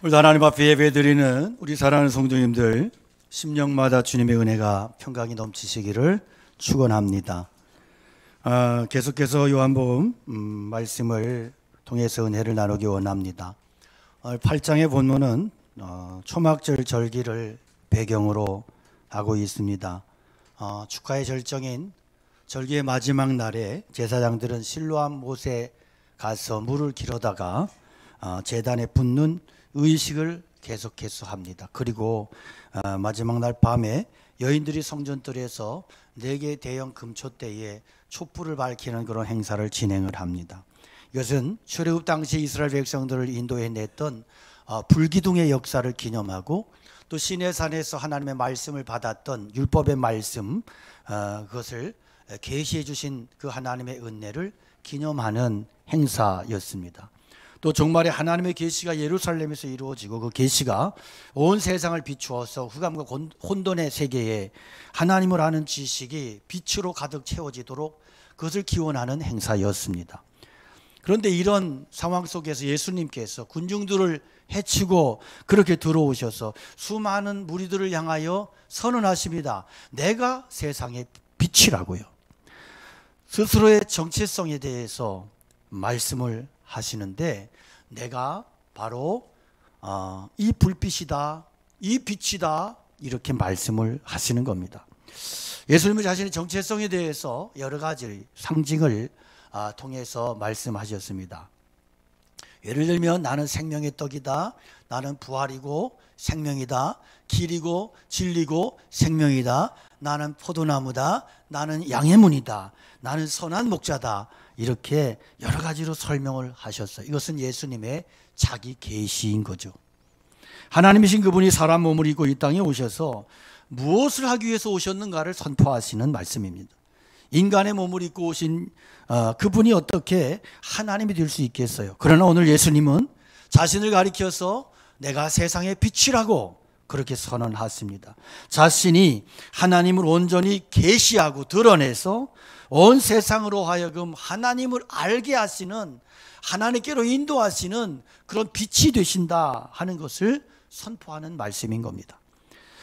우리 하나님 앞에 예배드리는 우리 사랑하는 성도님들, 심령마다 주님의 은혜가 평강이 넘치시기를 축원합니다. 계속해서 요한복음 말씀을 통해서 은혜를 나누기 원합니다. 8장의 본문은 초막절 절기를 배경으로 하고 있습니다. 축하의 절정인 절기의 마지막 날에 제사장들은 실로암 못에 가서 물을 기르다가 제단에 붓는 의식을 계속해서 합니다. 그리고 마지막 날 밤에 여인들이 성전뜰에서 4개의 대형 금촛대에 촛불을 밝히는 그런 행사를 진행을 합니다. 이것은 출애굽 당시 이스라엘 백성들을 인도해냈던 불기둥의 역사를 기념하고, 또 시내산에서 하나님의 말씀을 받았던 율법의 말씀, 그것을 계시해 주신 그 하나님의 은혜를 기념하는 행사였습니다. 또 종말에 하나님의 계시가 예루살렘에서 이루어지고, 그 계시가 온 세상을 비추어서 흑암과 혼돈의 세계에 하나님을 아는 지식이 빛으로 가득 채워지도록 그것을 기원하는 행사였습니다. 그런데 이런 상황 속에서 예수님께서 군중들을 해치고 그렇게 들어오셔서 수많은 무리들을 향하여 선언하십니다. 내가 세상의 빛이라고요. 스스로의 정체성에 대해서 말씀을 하시는데, 내가 바로 이 불빛이다, 이 빛이다, 이렇게 말씀을 하시는 겁니다. 예수님은 자신의 정체성에 대해서 여러 가지 상징을 통해서 말씀하셨습니다. 예를 들면 나는 생명의 떡이다, 나는 부활이고 생명이다, 길이고 진리고 생명이다, 나는 포도나무다, 나는 양의 문이다, 나는 선한 목자다, 이렇게 여러 가지로 설명을 하셨어요. 이것은 예수님의 자기 계시인 거죠. 하나님이신 그분이 사람 몸을 입고 이 땅에 오셔서 무엇을 하기 위해서 오셨는가를 선포하시는 말씀입니다. 인간의 몸을 입고 오신 그분이 어떻게 하나님이 될 수 있겠어요? 그러나 오늘 예수님은 자신을 가리켜서 내가 세상의 빛이라고 그렇게 선언하십니다. 자신이 하나님을 온전히 계시하고 드러내서 온 세상으로 하여금 하나님을 알게 하시는, 하나님께로 인도하시는 그런 빛이 되신다 하는 것을 선포하는 말씀인 겁니다.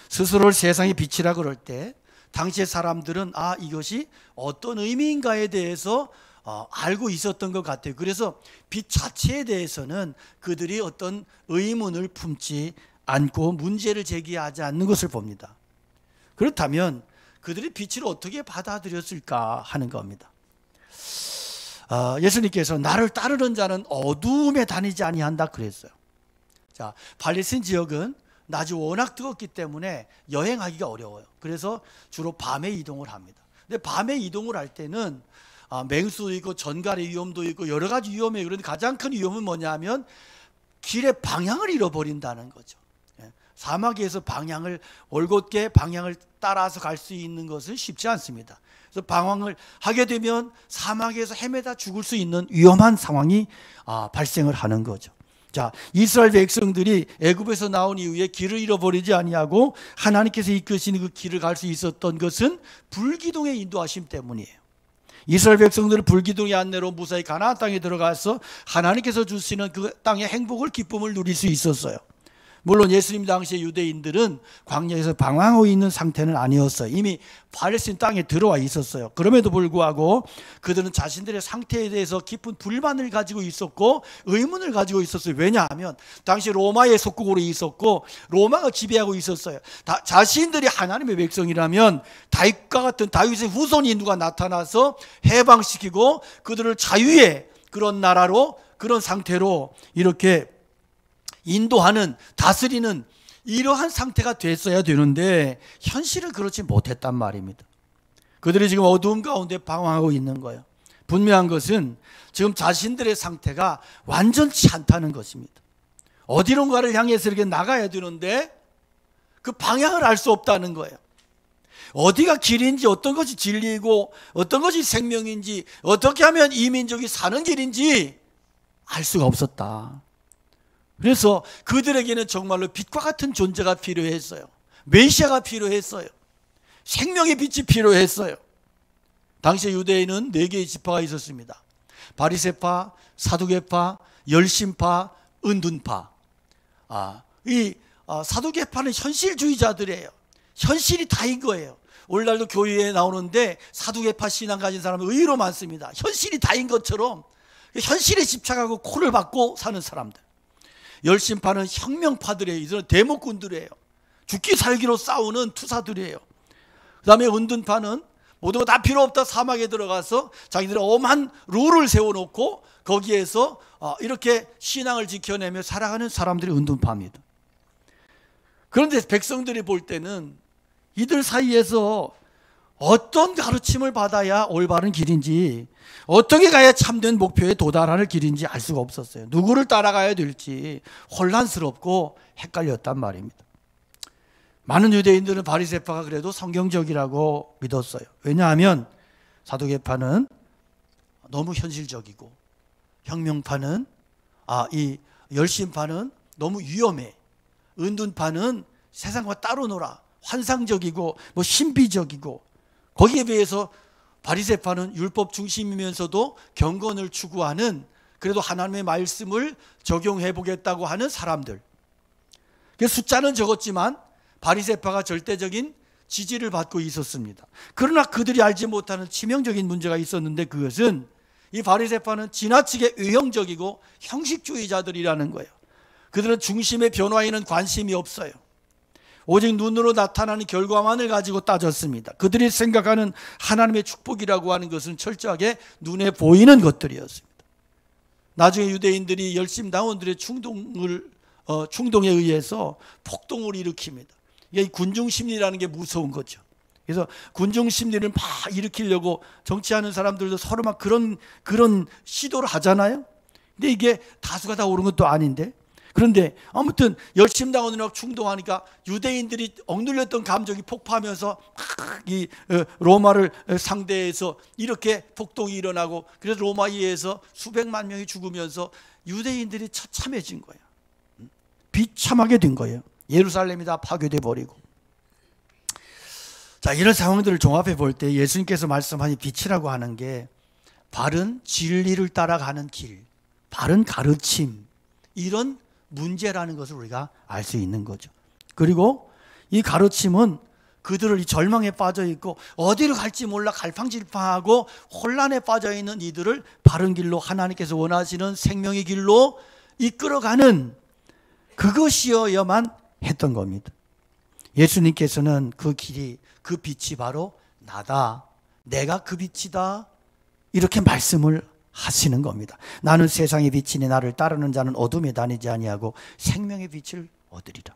스스로를 세상의 빛이라 그럴 때 당시의 사람들은 이것이 어떤 의미인가에 대해서 알고 있었던 것 같아요. 그래서 빛 자체에 대해서는 그들이 어떤 의문을 품지 않고 문제를 제기하지 않는 것을 봅니다. 그렇다면 그들이 빛을 어떻게 받아들였을까 하는 겁니다. 예수님께서 나를 따르는 자는 어두움에 다니지 아니한다 그랬어요. 자, 팔레스타인 지역은 낮이 워낙 뜨겁기 때문에 여행하기가 어려워요. 그래서 주로 밤에 이동을 합니다. 근데 밤에 이동을 할 때는 맹수도 있고 전갈의 위험도 있고 여러 가지 위험이에요. 그런데 가장 큰 위험은 뭐냐면 길의 방향을 잃어버린다는 거죠. 사막에서 올곧게 방향을 따라서 갈 수 있는 것은 쉽지 않습니다. 그래서 방황을 하게 되면 사막에서 헤매다 죽을 수 있는 위험한 상황이 발생을 하는 거죠. 자, 이스라엘 백성들이 애굽에서 나온 이후에 길을 잃어버리지 아니하고 하나님께서 이끄시는 그 길을 갈 수 있었던 것은 불기둥의 인도하심 때문이에요. 이스라엘 백성들은 불기둥의 안내로 무사히 가나안 땅에 들어가서 하나님께서 주시는 그 땅의 행복을, 기쁨을 누릴 수 있었어요. 물론 예수님 당시의 유대인들은 광야에서 방황하고 있는 상태는 아니었어요. 이미 팔레스타인 땅에 들어와 있었어요. 그럼에도 불구하고 그들은 자신들의 상태에 대해서 깊은 불만을 가지고 있었고 의문을 가지고 있었어요. 왜냐하면 당시 로마의 속국으로 있었고 로마가 지배하고 있었어요. 자신들이 하나님의 백성이라면 다윗과 같은 다윗의 후손이 누가 나타나서 해방시키고 그들을 자유의 그런 나라로, 그런 상태로 이렇게 인도하는, 다스리는 이러한 상태가 됐어야 되는데 현실은 그렇지 못했단 말입니다. 그들이 지금 어두움 가운데 방황하고 있는 거예요. 분명한 것은 지금 자신들의 상태가 완전치 않다는 것입니다. 어디론가를 향해서 이렇게 나가야 되는데 그 방향을 알 수 없다는 거예요. 어디가 길인지, 어떤 것이 진리이고 어떤 것이 생명인지, 어떻게 하면 이 민족이 사는 길인지 알 수가 없었다. 그래서 그들에게는 정말로 빛과 같은 존재가 필요했어요. 메시아가 필요했어요. 생명의 빛이 필요했어요. 당시 유대인은 4개의 지파가 있었습니다. 바리새파, 사두개파, 열심파, 은둔파. 사두개파는 현실주의자들이에요. 현실이 다인 거예요. 오늘날도 교회에 나오는데 사두개파 신앙 가진 사람은 의외로 많습니다. 현실이 다인 것처럼 현실에 집착하고 코를 박고 사는 사람들. 열심파는 혁명파들이에요. 이들은 대목군들이에요. 죽기 살기로 싸우는 투사들이에요. 그 다음에 은둔파는 모든 거 다 필요 없다 사막에 들어가서 자기들의 엄한 룰을 세워놓고 거기에서 이렇게 신앙을 지켜내며 살아가는 사람들이 은둔파입니다. 그런데 백성들이 볼 때는 이들 사이에서 어떤 가르침을 받아야 올바른 길인지, 어떻게 가야 참된 목표에 도달하는 길인지 알 수가 없었어요. 누구를 따라가야 될지 혼란스럽고 헷갈렸단 말입니다. 많은 유대인들은 바리새파가 그래도 성경적이라고 믿었어요. 왜냐하면 사두개파는 너무 현실적이고, 혁명파는 이 열심파는 너무 위험해. 은둔파는 세상과 따로 놀아. 환상적이고 신비적이고, 거기에 비해서 바리새파는 율법 중심이면서도 경건을 추구하는, 그래도 하나님의 말씀을 적용해 보겠다고 하는 사람들. 숫자는 적었지만 바리새파가 절대적인 지지를 받고 있었습니다. 그러나 그들이 알지 못하는 치명적인 문제가 있었는데, 그것은 이 바리새파는 지나치게 외형적이고 형식주의자들이라는 거예요. 그들은 중심의 변화에는 관심이 없어요. 오직 눈으로 나타나는 결과만을 가지고 따졌습니다. 그들이 생각하는 하나님의 축복이라고 하는 것은 철저하게 눈에 보이는 것들이었습니다. 나중에 유대인들이 열심당원들의 충동에 의해서 폭동을 일으킵니다. 이게 군중심리라는 게 무서운 거죠. 그래서 군중심리를 막 일으키려고 정치하는 사람들도 서로 막 그런 시도를 하잖아요. 근데 이게 다수가 다 옳은 것도 아닌데, 그런데 아무튼 열심당원이라고 충동하니까 유대인들이 억눌렸던 감정이 폭파하면서 이 로마를 상대해서 이렇게 폭동이 일어나고, 그래서 로마에 의해서 수백만 명이 죽으면서 유대인들이 처참해진 거예요. 비참하게 된 거예요. 예루살렘이 다 파괴돼 버리고. 자, 이런 상황들을 종합해 볼 때 예수님께서 말씀하신 빛이라고 하는 게 바른 진리를 따라가는 길, 바른 가르침, 이런 문제라는 것을 우리가 알 수 있는 거죠. 그리고 이 가르침은 그들을 이 절망에 빠져 있고 어디를 갈지 몰라 갈팡질팡하고 혼란에 빠져 있는 이들을 바른 길로, 하나님께서 원하시는 생명의 길로 이끌어가는 그것이어야만 했던 겁니다. 예수님께서는 그 길이, 그 빛이 바로 나다, 내가 그 빛이다, 이렇게 말씀을 하시는 겁니다. 나는 세상의 빛이니 나를 따르는 자는 어둠에 다니지 아니하고 생명의 빛을 얻으리라.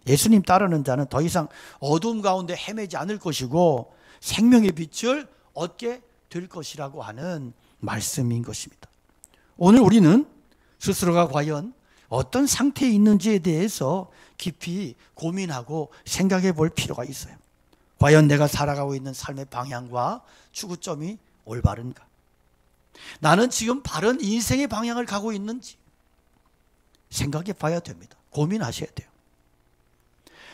예수님 따르는 자는 더 이상 어둠 가운데 헤매지 않을 것이고 생명의 빛을 얻게 될 것이라고 하는 말씀인 것입니다. 오늘 우리는 스스로가 과연 어떤 상태에 있는지에 대해서 깊이 고민하고 생각해 볼 필요가 있어요. 과연 내가 살아가고 있는 삶의 방향과 추구점이 올바른가? 나는 지금 바른 인생의 방향을 가고 있는지 생각해 봐야 됩니다. 고민하셔야 돼요.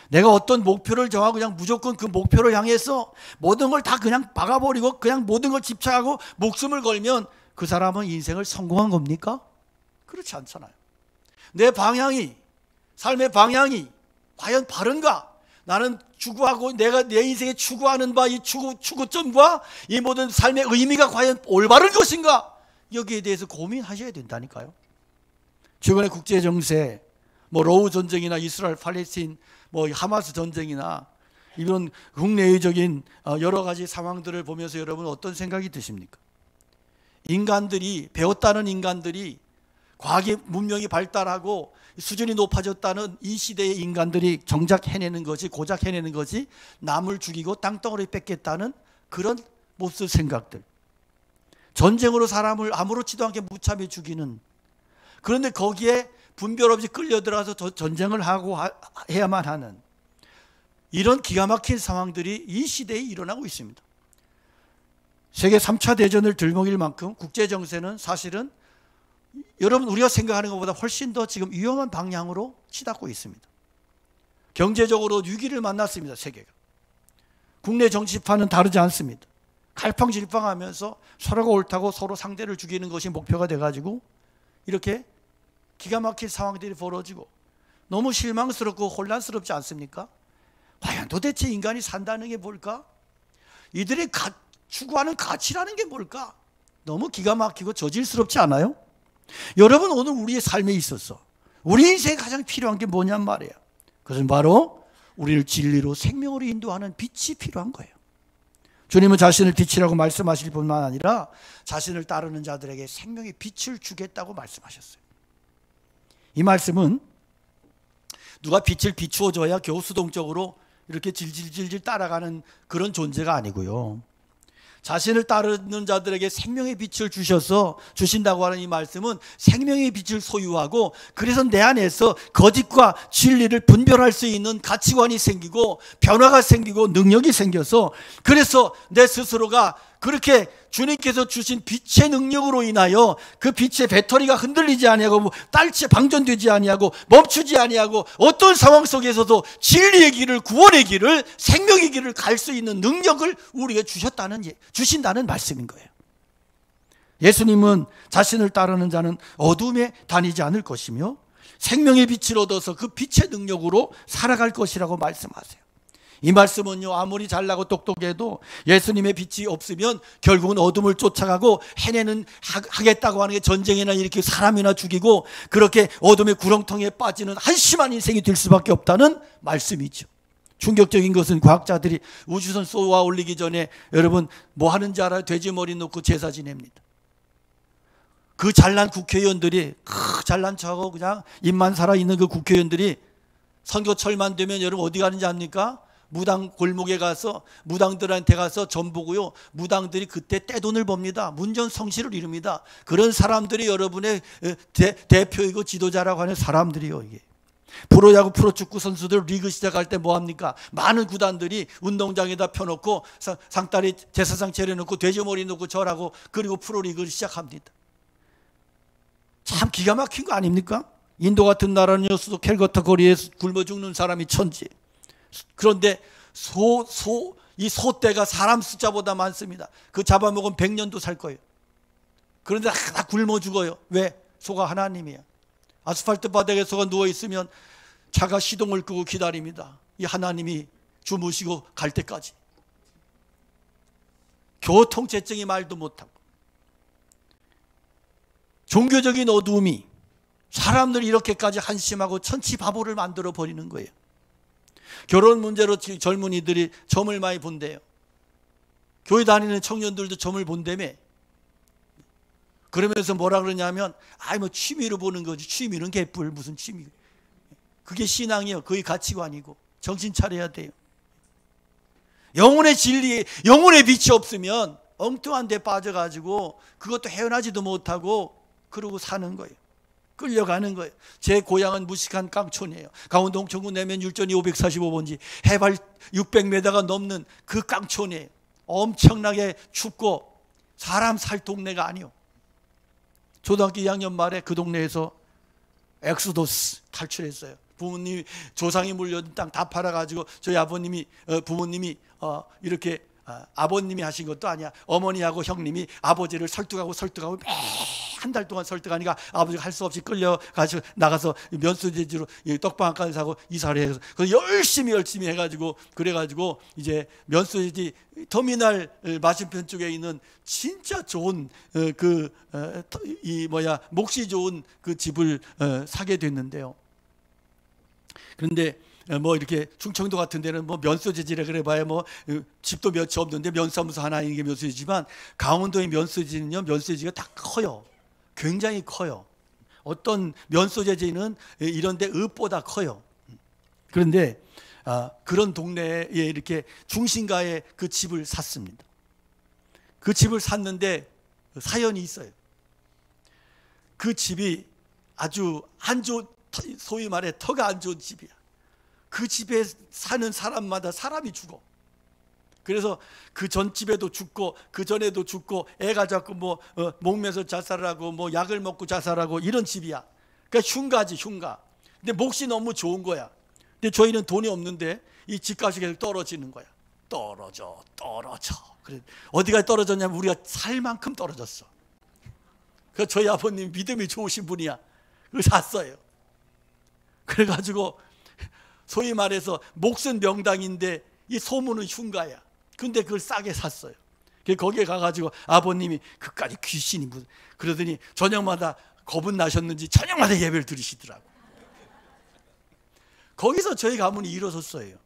내가 어떤 목표를 정하고 그냥 무조건 그 목표를 향해서 모든 걸 다 그냥 박아버리고 그냥 모든 걸 집착하고 목숨을 걸면 그 사람은 인생을 성공한 겁니까? 그렇지 않잖아요. 내 방향이, 삶의 방향이 과연 바른가? 나는 추구하고 내가 내 인생에 추구하는 바 이 추구점과 이 모든 삶의 의미가 과연 올바른 것인가? 여기에 대해서 고민하셔야 된다니까요. 최근에 국제 정세, 로우 전쟁이나 이스라엘 팔레스타인, 하마스 전쟁이나 이런 국내외적인 여러 가지 상황들을 보면서 여러분 어떤 생각이 드십니까? 인간들이, 배웠다는 인간들이, 과학의 문명이 발달하고 수준이 높아졌다는 이 시대의 인간들이 정작 해내는 것이, 고작 해내는 것이 남을 죽이고 땅덩어리 뺏겠다는 그런 몹쓸 생각들. 전쟁으로 사람을 아무렇지도 않게 무참히 죽이는, 그런데 거기에 분별 없이 끌려들어가서 전쟁을 하고 해야만 하는 이런 기가 막힌 상황들이 이 시대에 일어나고 있습니다. 세계 3차 대전을 들먹일 만큼 국제정세는 사실은 여러분 우리가 생각하는 것보다 훨씬 더 지금 위험한 방향으로 치닫고 있습니다. 경제적으로 위기를 만났습니다. 세계가. 국내 정치판은 다르지 않습니다. 갈팡질팡하면서 서로가 옳다고 서로 상대를 죽이는 것이 목표가 돼가지고 이렇게 기가 막힌 상황들이 벌어지고 너무 실망스럽고 혼란스럽지 않습니까? 과연 도대체 인간이 산다는 게 뭘까? 이들이 추구하는 가치라는 게 뭘까? 너무 기가 막히고 저질스럽지 않아요? 여러분, 오늘 우리의 삶에 있어서 우리 인생에 가장 필요한 게 뭐냔 말이에요. 그것은 바로 우리를 진리로 생명으로 인도하는 빛이 필요한 거예요. 주님은 자신을 빛이라고 말씀하실 뿐만 아니라 자신을 따르는 자들에게 생명의 빛을 주겠다고 말씀하셨어요. 이 말씀은 누가 빛을 비추어줘야 겨우 수동적으로 이렇게 질질질질 따라가는 그런 존재가 아니고요. 자신을 따르는 자들에게 생명의 빛을 주신다고 하는 이 말씀은 생명의 빛을 소유하고, 그래서 내 안에서 거짓과 진리를 분별할 수 있는 가치관이 생기고 변화가 생기고 능력이 생겨서, 그래서 내 스스로가 그렇게 주님께서 주신 빛의 능력으로 인하여 그 빛의 배터리가 흔들리지 아니하고 딸치 방전되지 아니하고 멈추지 아니하고 어떤 상황 속에서도 진리의 길을, 구원의 길을, 생명의 길을 갈 수 있는 능력을 우리에게 주신다는 말씀인 거예요. 예수님은 자신을 따르는 자는 어둠에 다니지 않을 것이며 생명의 빛을 얻어서 그 빛의 능력으로 살아갈 것이라고 말씀하세요. 이 말씀은요, 아무리 잘나고 똑똑해도 예수님의 빛이 없으면 결국은 어둠을 쫓아가고 하겠다고 하는 게 전쟁이나 이렇게 사람이나 죽이고 그렇게 어둠의 구렁텅이에 빠지는 한심한 인생이 될 수밖에 없다는 말씀이죠. 충격적인 것은 과학자들이 우주선 쏘아 올리기 전에 여러분 뭐 하는지 알아요? 돼지머리 놓고 제사 지냅니다. 그 잘난 국회의원들이, 잘난 척하고 그냥 입만 살아있는 그 국회의원들이 선거철만 되면 여러분 어디 가는지 압니까? 무당 골목에 가서 무당들한테 가서 전 보고요, 무당들이 그때 떼돈을 법니다. 문전성시를 이룹니다. 그런 사람들이 여러분의 대표이고 지도자라고 하는 사람들이요. 이게 프로야구 프로축구 선수들 리그 시작할 때 뭐합니까? 많은 구단들이 운동장에다 펴놓고 상다리 제사상 차려놓고 돼지머리 놓고 절하고, 그리고 프로리그를 시작합니다. 참 기가 막힌 거 아닙니까? 인도 같은 나라는요, 수도 캘커타 거리에 굶어 죽는 사람이 천지. 그런데 이 소떼가 사람 숫자보다 많습니다. 그 잡아먹으면 100년도 살 거예요. 그런데 다 굶어 죽어요. 왜? 소가 하나님이야. 아스팔트 바닥에 소가 누워있으면 차가 시동을 끄고 기다립니다. 이 하나님이 주무시고 갈 때까지. 교통체증이 말도 못하고, 종교적인 어두움이 사람들이 이렇게까지 한심하고 천치바보를 만들어 버리는 거예요. 결혼 문제로 젊은이들이 점을 많이 본대요. 교회 다니는 청년들도 점을 본다며. 그러면서 뭐라 그러냐면, 뭐 취미로 보는 거지. 취미는 개뿔, 무슨 취미. 그게 신앙이요. 그게 가치관이고. 정신 차려야 돼요. 영혼의 진리, 영혼의 빛이 없으면 엉뚱한 데 빠져가지고 그것도 헤어나지도 못하고 그러고 사는 거예요. 끌려가는 거예요. 제 고향은 무식한 깡촌이에요. 강원도 홍천군 내면 율전이 545번지 해발 600m가 넘는 그 깡촌이에요. 엄청나게 춥고 사람 살 동네가 아니요. 초등학교 2학년 말에 그 동네에서 엑소더스 탈출했어요. 부모님이 조상이 물려준 땅 다 팔아가지고 저희 아버님이 부모님이 이렇게 아버님이 하신 것도 아니야. 어머니하고 형님이 아버지를 설득하고 매 한 달 동안 설득하니까 아버지가 할 수 없이 끌려가지고 나가서 면수제지로 떡방 한 칸 사고 이사를 해서 열심히 해가지고 그래가지고 이제 면수제지 터미널 맞은편 쪽에 있는 진짜 좋은 몫이 좋은 그 집을 사게 됐는데요. 그런데 뭐 이렇게 충청도 같은 데는 뭐 면소재지라 그래 봐야 뭐 집도 몇이 없는데 면사무소 하나 있는 게 면소재지만, 강원도의 면소재지는요, 면소재지가 다 커요. 굉장히 커요. 어떤 면소재지는 이런 데 읍보다 커요. 그런데 그런 동네에 이렇게 중심가에 그 집을 샀습니다. 그 집을 샀는데 사연이 있어요. 그 집이 아주 소위 말해 터가 안 좋은 집이야. 그 집에 사는 사람마다 사람이 죽어. 그래서 그 전 집에도 죽고 그 전에도 죽고, 애가 자꾸 목매서 자살하고 약을 먹고 자살하고 이런 집이야. 그러니까 흉가지, 흉가. 근데 몫이 너무 좋은 거야. 근데 저희는 돈이 없는데 이 집값이 계속 떨어지는 거야. 떨어져. 그래 어디가 떨어졌냐면 우리가 살 만큼 떨어졌어. 그래서 저희 아버님 믿음이 좋으신 분이야. 그걸 샀어요. 그래가지고 소위 말해서 몫은 명당인데 이 소문은 흉가야. 근데 그걸 싸게 샀어요. 거기에 가가지고 아버님이 그까지 귀신이 무슨, 그러더니 저녁마다 겁은 나셨는지 저녁마다 예배를 드리시더라고. 거기서 저희 가문이 일어섰어요.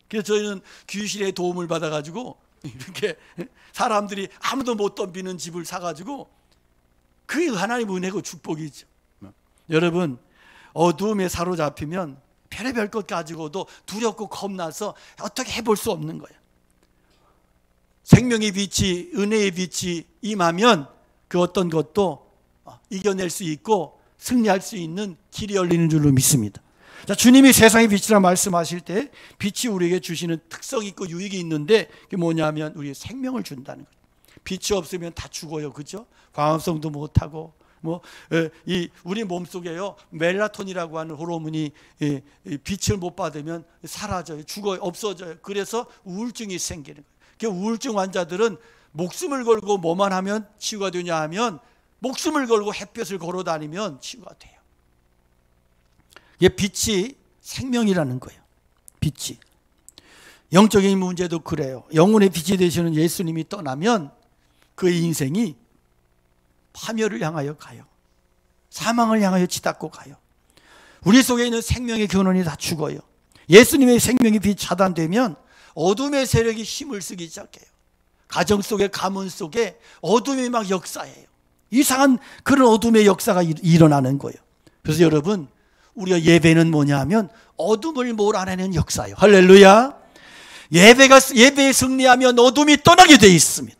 그래서 저희는 귀신의 도움을 받아가지고 이렇게 사람들이 아무도 못 덤비는 집을 사가지고, 그게 하나님의 은혜고 축복이죠. 여러분, 어두움에 사로잡히면 별의별 것 가지고도 두렵고 겁나서 어떻게 해볼 수 없는 거예요. 생명의 빛이, 은혜의 빛이 임하면 그 어떤 것도 이겨낼 수 있고 승리할 수 있는 길이 열리는 줄로 믿습니다. 자, 주님이 세상의 빛이라 말씀하실 때 빛이 우리에게 주시는 특성이 있고 유익이 있는데, 그게 뭐냐면 우리의 생명을 준다는 거예요. 빛이 없으면 다 죽어요. 그죠? 광합성도 못하고, 우리 몸속에요, 멜라토닌이라고 하는 호르몬이 빛을 못 받으면 사라져요. 죽어요. 없어져요. 그래서 우울증이 생기는 거예요. 그 우울증 환자들은 목숨을 걸고 뭐만 하면 치유가 되냐 하면, 목숨을 걸고 햇볕을 걸어 다니면 치유가 돼요. 이게 빛이 생명이라는 거예요. 빛이. 영적인 문제도 그래요. 영혼의 빛이 되시는 예수님이 떠나면 그의 인생이 파멸을 향하여 가요. 사망을 향하여 치닫고 가요. 우리 속에 있는 생명의 근원이 다 죽어요. 예수님의 생명의 빛이 차단되면 어둠의 세력이 힘을 쓰기 시작해요. 가정 속에, 가문 속에 어둠이 막 역사해요. 이상한 그런 어둠의 역사가 일어나는 거예요. 그래서 여러분, 우리가 예배는 뭐냐 하면 어둠을 몰아내는 역사예요. 할렐루야. 예배에 승리하면 어둠이 떠나게 되어 있습니다.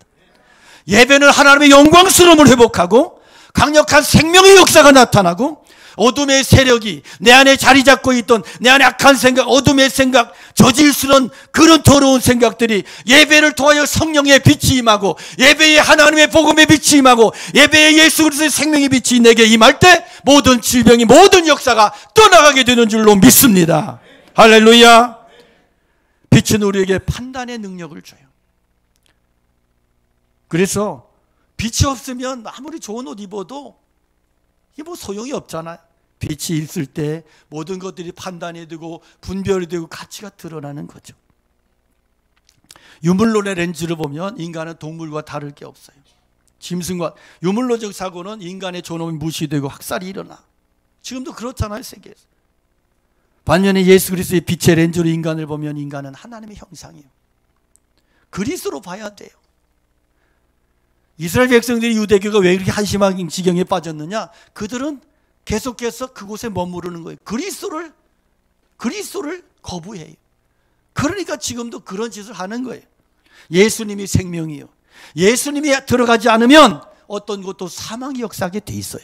예배는 하나님의 영광스러움을 회복하고 강력한 생명의 역사가 나타나고, 어둠의 세력이 내 안에 자리 잡고 있던 내 안에 악한 생각, 어둠의 생각, 저질스러운 그런 더러운 생각들이 예배를 통하여 성령의 빛이 임하고, 예배에 하나님의 복음의 빛이 임하고, 예배에 예수 그리스도의 생명의 빛이 내게 임할 때 모든 질병이, 모든 역사가 떠나가게 되는 줄로 믿습니다. 할렐루야. 빛은 우리에게 판단의 능력을 줘요. 그래서 빛이 없으면 아무리 좋은 옷 입어도 이게 뭐 소용이 없잖아요. 빛이 있을 때 모든 것들이 판단이 되고 분별이 되고 가치가 드러나는 거죠. 유물론의 렌즈를 보면 인간은 동물과 다를 게 없어요. 짐승과, 유물론적 사고는 인간의 존엄이 무시되고 학살이 일어나. 지금도 그렇잖아요, 세계에서. 반면에 예수 그리스도의 빛의 렌즈로 인간을 보면 인간은 하나님의 형상이에요. 그리스도로 봐야 돼요. 이스라엘 백성들이 유대교가 왜 그렇게 한심한 지경에 빠졌느냐? 그들은 계속해서 그곳에 머무르는 거예요. 그리스도를 거부해요. 그러니까 지금도 그런 짓을 하는 거예요. 예수님이 생명이요, 예수님이 들어가지 않으면 어떤 것도 사망이 역사하게 돼 있어요.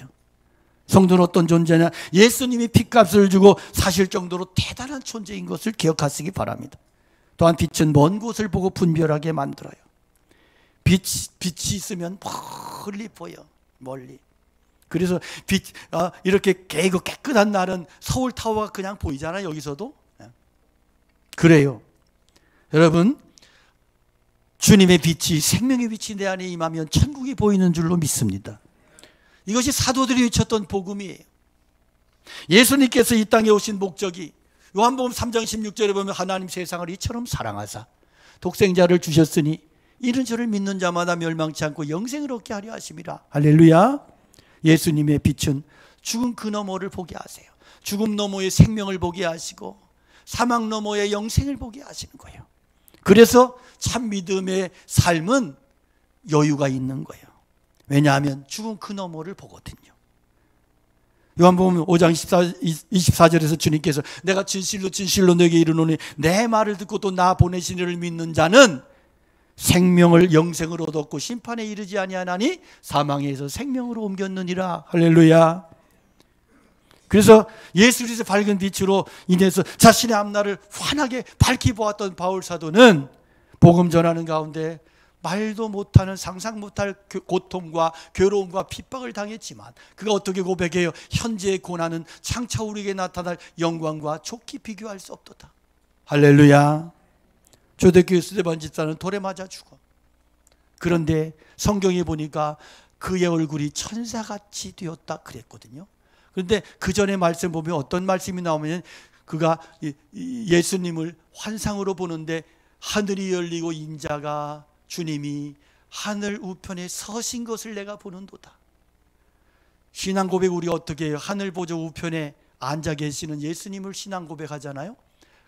성도는 어떤 존재냐? 예수님이 핏값을 주고 사실 정도로 대단한 존재인 것을 기억하시기 바랍니다. 또한 빛은 먼 곳을 보고 분별하게 만들어요. 빛이 있으면 멀리 보여, 멀리. 그래서 이렇게 깨끗한 날은 서울타워가 그냥 보이잖아요, 여기서도. 그래요. 여러분, 주님의 빛이, 생명의 빛이 내 안에 임하면 천국이 보이는 줄로 믿습니다. 이것이 사도들이 외쳤던 복음이에요. 예수님께서 이 땅에 오신 목적이, 요한복음 3장 16절에 보면 하나님 세상을 이처럼 사랑하사 독생자를 주셨으니 이는 저를 믿는 자마다 멸망치 않고 영생을 얻게 하려 하심이라. 할렐루야. 예수님의 빛은 죽음 그 너머를 보게 하세요. 죽음 너머의 생명을 보게 하시고 사망 너머의 영생을 보게 하시는 거예요. 그래서 참 믿음의 삶은 여유가 있는 거예요. 왜냐하면 죽음 그 너머를 보거든요. 요한복음 5장 24절에서 주님께서 내가 진실로 진실로 너에게 이르노니 내 말을 듣고 또 나 보내신 이를 믿는 자는 생명을, 영생을 얻었고 심판에 이르지 아니하나니 사망에서 생명으로 옮겼느니라. 할렐루야. 그래서 예수 그리스도의 밝은 빛으로 인해서 자신의 앞날을 환하게 밝히 보았던 바울 사도는 복음 전하는 가운데 말도 못하는, 상상 못할 고통과 괴로움과 핍박을 당했지만 그가 어떻게 고백해요? 현재의 고난은 장차 우리에게 나타날 영광과 좋게 비교할 수 없도다. 할렐루야. 초대교회 스데반 집사는 돌에 맞아 죽어. 그런데 성경에 보니까 그의 얼굴이 천사같이 되었다 그랬거든요. 그런데 그 전에 말씀 보면 어떤 말씀이 나오면 그가 예수님을 환상으로 보는데 하늘이 열리고 인자가 주님이 하늘 우편에 서신 것을 내가 보는도다. 신앙 고백 우리 어떻게 해요? 하늘 보좌 우편에 앉아 계시는 예수님을 신앙 고백하잖아요.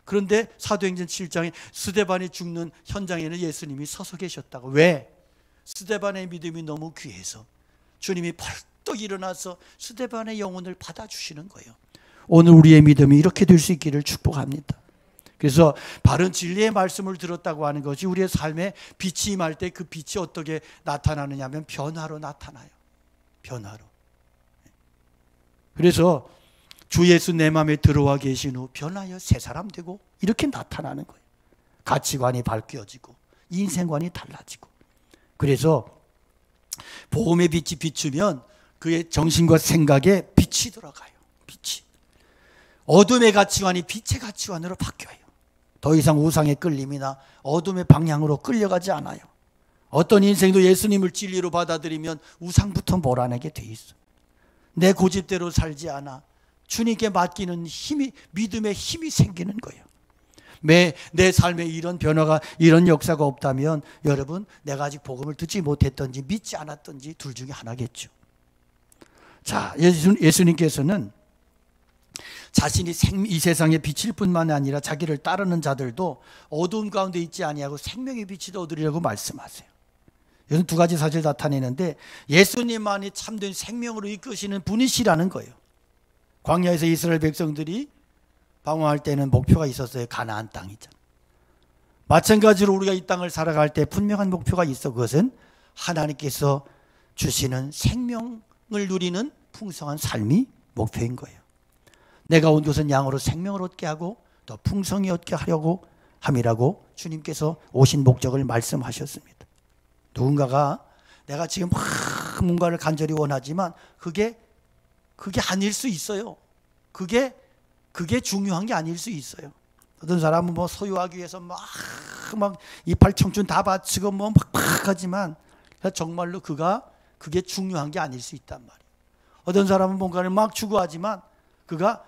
그런데 사도행전 7장에 스데반이 죽는 현장에는 예수님이 서서 계셨다고. 왜? 스데반의 믿음이 너무 귀해서 주님이 벌떡 일어나서 스데반의 영혼을 받아주시는 거예요. 오늘 우리의 믿음이 이렇게 될 수 있기를 축복합니다. 그래서 바른 진리의 말씀을 들었다고 하는 것이 우리의 삶에 빛이 임할 때 그 빛이 어떻게 나타나느냐 하면 변화로 나타나요. 변화로. 그래서 주 예수 내 마음에 들어와 계신 후 변하여 새 사람 되고 이렇게 나타나는 거예요. 가치관이 바뀌어지고 인생관이 달라지고. 그래서 복음의 빛이 비추면 그의 정신과 생각에 빛이 들어가요. 빛이. 어둠의 가치관이 빛의 가치관으로 바뀌어요. 더 이상 우상의 끌림이나 어둠의 방향으로 끌려가지 않아요. 어떤 인생도 예수님을 진리로 받아들이면 우상부터 몰아내게 돼 있어. 내 고집대로 살지 않아. 주님께 맡기는 힘이, 믿음의 힘이 생기는 거예요. 내 삶에 이런 변화가, 이런 역사가 없다면 여러분, 내가 아직 복음을 듣지 못했던지 믿지 않았던지 둘 중에 하나겠죠. 자, 예수님께서는 자신이 이 세상의 빛일 뿐만 아니라 자기를 따르는 자들도 어두움 가운데 있지 아니하고 생명의 빛이 얻으리라고 말씀하세요. 이런 두 가지 사실을 나타내는데 예수님만이 참된 생명으로 이끄시는 분이시라는 거예요. 광야에서 이스라엘 백성들이 방황할 때는 목표가 있었어요. 가나안 땅이잖아. 마찬가지로 우리가 이 땅을 살아갈 때 분명한 목표가 있어. 그것은 하나님께서 주시는 생명을 누리는 풍성한 삶이 목표인 거예요. 내가 온 것은 양으로 생명을 얻게 하고 더 풍성히 얻게 하려고 함이라고 주님께서 오신 목적을 말씀하셨습니다. 누군가가 내가 지금 뭔가를 간절히 원하지만 그게 아닐 수 있어요. 그게 중요한 게 아닐 수 있어요. 어떤 사람은 뭐 소유하기 위해서 막 이빨 청춘 다 바치고 뭐 막 하지만 정말로 그게 중요한 게 아닐 수 있단 말이에요. 어떤 사람은 뭔가를 막 추구하지만 그가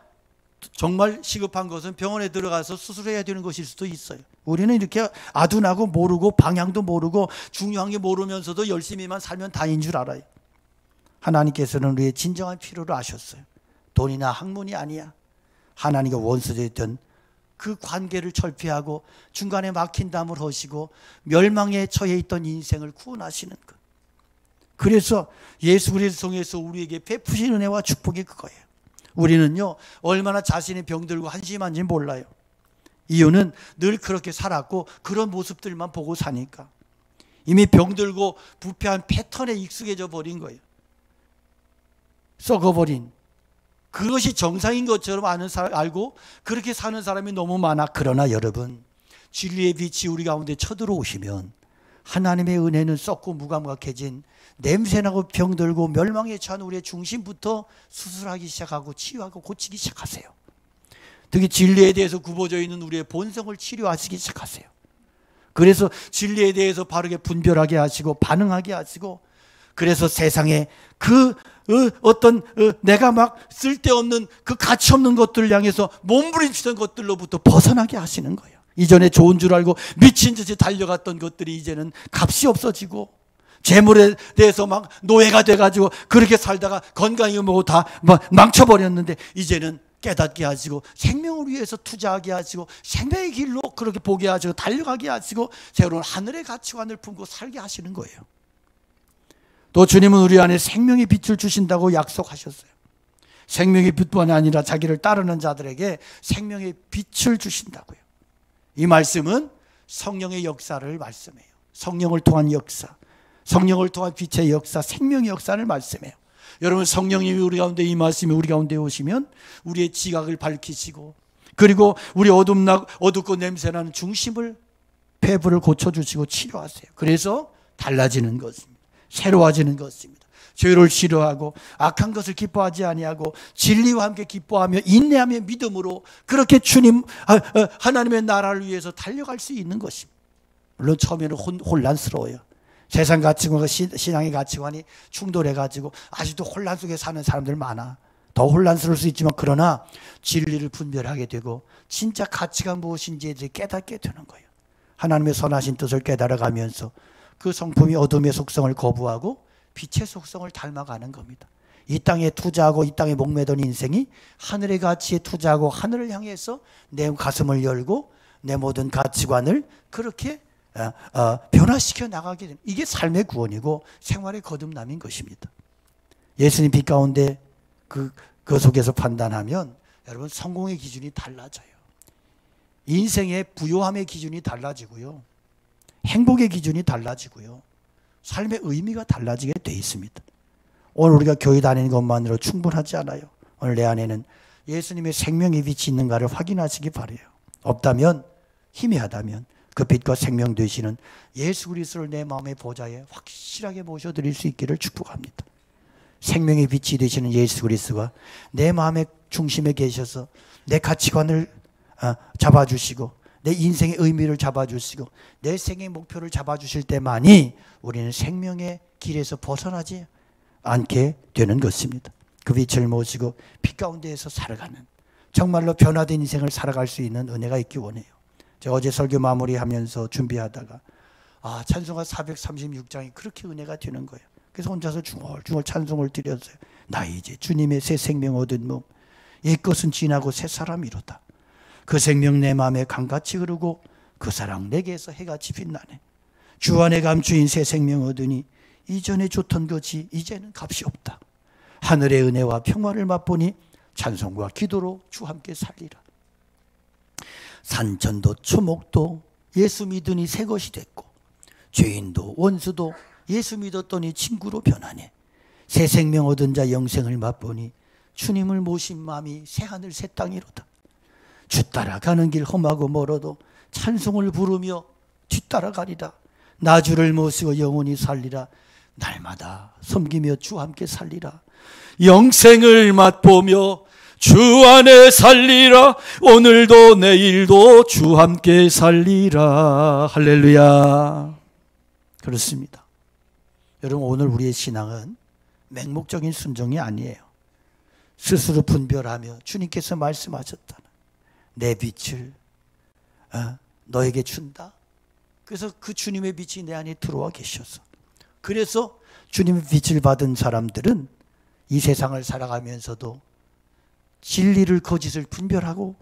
정말 시급한 것은 병원에 들어가서 수술해야 되는 것일 수도 있어요. 우리는 이렇게 아둔하고 모르고 방향도 모르고 중요한 게 모르면서도 열심히만 살면 다인 줄 알아요. 하나님께서는 우리의 진정한 필요를 아셨어요. 돈이나 학문이 아니야. 하나님과 원수됐던 그 관계를 철폐하고 중간에 막힌 담을 허시고 멸망에 처해 있던 인생을 구원하시는 것. 그래서 예수 그리스도 통해서 우리에게 베푸신 은혜와 축복이 그거예요. 우리는요 얼마나 자신의 병들고 한심한지 몰라요. 이유는 늘 그렇게 살았고 그런 모습들만 보고 사니까 이미 병들고 부패한 패턴에 익숙해져 버린 거예요. 썩어버린 그것이 정상인 것처럼 알고 그렇게 사는 사람이 너무 많아. 그러나 여러분, 진리의 빛이 우리 가운데 쳐들어오시면 하나님의 은혜는 썩고 무감각해진 냄새나고 병들고 멸망에 처한 우리의 중심부터 수술하기 시작하고 치유하고 고치기 시작하세요. 특히 진리에 대해서 굽어져 있는 우리의 본성을 치료하시기 시작하세요. 그래서 진리에 대해서 바르게 분별하게 하시고 반응하게 하시고, 그래서 세상에 내가 막 쓸데없는 그 가치 없는 것들을 향해서 몸부림치던 것들로부터 벗어나게 하시는 거예요. 이전에 좋은 줄 알고 미친 듯이 달려갔던 것들이 이제는 값이 없어지고 재물에 대해서 막 노예가 돼가지고 그렇게 살다가 건강이 뭐고 다 망쳐버렸는데 이제는 깨닫게 하시고 생명을 위해서 투자하게 하시고 생명의 길로 그렇게 보게 하시고 달려가게 하시고 새로운 하늘의 가치관을 품고 살게 하시는 거예요. 또 주님은 우리 안에 생명의 빛을 주신다고 약속하셨어요. 생명의 빛뿐 아니라 자기를 따르는 자들에게 생명의 빛을 주신다고요. 이 말씀은 성령의 역사를 말씀해요. 성령을 통한 역사, 성령을 통한 빛의 역사, 생명의 역사를 말씀해요. 여러분, 성령님이 우리 가운데 이 말씀이 우리 가운데 오시면 우리의 지각을 밝히시고, 그리고 우리 어둡고 냄새나는 중심을, 폐부를 고쳐주시고 치료하세요. 그래서 달라지는 것입니다. 새로워지는 것입니다. 죄를 싫어하고 악한 것을 기뻐하지 아니하고 진리와 함께 기뻐하며 인내하며 믿음으로 그렇게 주님 하나님의 나라를 위해서 달려갈 수 있는 것입니다. 물론 처음에는 혼란스러워요. 세상 가치관과 신앙의 가치관이 충돌해가지고 아직도 혼란 속에 사는 사람들 많아. 더 혼란스러울 수 있지만 그러나 진리를 분별하게 되고 진짜 가치가 무엇인지에 대해 깨닫게 되는 거예요. 하나님의 선하신 뜻을 깨달아가면서 그 성품이 어둠의 속성을 거부하고 빛의 속성을 닮아가는 겁니다. 이 땅에 투자하고 이 땅에 목매던 인생이 하늘의 가치에 투자하고 하늘을 향해서 내 가슴을 열고 내 모든 가치관을 그렇게 변화시켜 나가게 됩니다. 이게 삶의 구원이고 생활의 거듭남인 것입니다. 예수님 빛 가운데 그 속에서 판단하면 여러분 성공의 기준이 달라져요. 인생의 부요함의 기준이 달라지고요. 행복의 기준이 달라지고요. 삶의 의미가 달라지게 돼 있습니다. 오늘 우리가 교회 다니는 것만으로 충분하지 않아요. 오늘 내 안에는 예수님의 생명의 빛이 있는가를 확인하시기 바라요. 없다면, 희미하다면 그 빛과 생명 되시는 예수 그리스도를 내 마음의 보좌에 확실하게 모셔드릴 수 있기를 축복합니다. 생명의 빛이 되시는 예수 그리스도가 내 마음의 중심에 계셔서 내 가치관을 잡아주시고 내 인생의 의미를 잡아주시고 내 생의 목표를 잡아주실 때만이 우리는 생명의 길에서 벗어나지 않게 되는 것입니다. 그 빛을 모시고 빛 가운데에서 살아가는 정말로 변화된 인생을 살아갈 수 있는 은혜가 있기 원해요. 제가 어제 설교 마무리하면서 준비하다가 찬송가 436장이 그렇게 은혜가 되는 거예요. 그래서 혼자서 중얼중얼 찬송을 드렸어요. 나 이제 주님의 새 생명 얻은 몸 옛것은 지나고 새 사람이로다. 그 생명 내 마음에 강같이 흐르고 그 사랑 내게서 해같이 빛나네. 주 안에 감추인 새 생명 얻으니 이전에 좋던 것이 이제는 값이 없다. 하늘의 은혜와 평화를 맛보니 찬송과 기도로 주 함께 살리라. 산천도 초목도 예수 믿으니 새 것이 됐고 죄인도 원수도 예수 믿었더니 친구로 변하네. 새 생명 얻은 자 영생을 맛보니 주님을 모신 마음이 새하늘 새 땅이로다. 주 따라가는 길 험하고 멀어도 찬송을 부르며 뒤따라가리라. 나 주를 모시고 영원히 살리라. 날마다 섬기며 주 함께 살리라. 영생을 맛보며 주 안에 살리라. 오늘도 내일도 주 함께 살리라. 할렐루야. 그렇습니다. 여러분 오늘 우리의 신앙은 맹목적인 순종이 아니에요. 스스로 분별하며 주님께서 말씀하셨다는 내 빛을 너에게 준다. 그래서 그 주님의 빛이 내 안에 들어와 계셔서 그래서 주님의 빛을 받은 사람들은 이 세상을 살아가면서도 진리를 거짓을 분별하고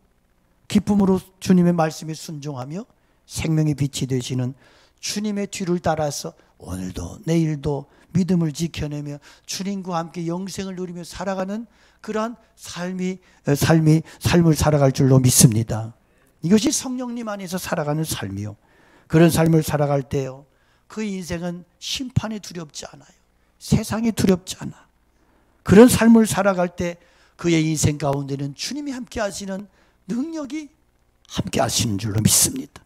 기쁨으로 주님의 말씀에 순종하며 생명의 빛이 되시는 주님의 뒤를 따라서 오늘도 내일도 믿음을 지켜내며 주님과 함께 영생을 누리며 살아가는 그러한 삶을 살아갈 줄로 믿습니다. 이것이 성령님 안에서 살아가는 삶이요. 그런 삶을 살아갈 때요. 그 인생은 심판이 두렵지 않아요. 세상이 두렵지 않아. 그런 삶을 살아갈 때 그의 인생 가운데는 주님이 함께 하시는 능력이 함께 하시는 줄로 믿습니다.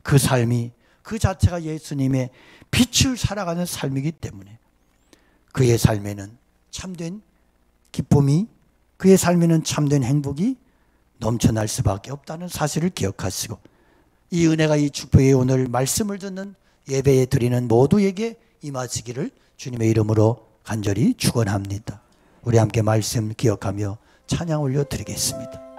그 삶이 그 자체가 예수님의 빛을 살아가는 삶이기 때문에 그의 삶에는 참된 기쁨이 그의 삶에는 참된 행복이 넘쳐날 수밖에 없다는 사실을 기억하시고 이 은혜가 이 축복의 오늘 말씀을 듣는 예배에 드리는 모두에게 임하시기를 주님의 이름으로 간절히 축원합니다. 우리 함께 말씀 기억하며 찬양 올려드리겠습니다.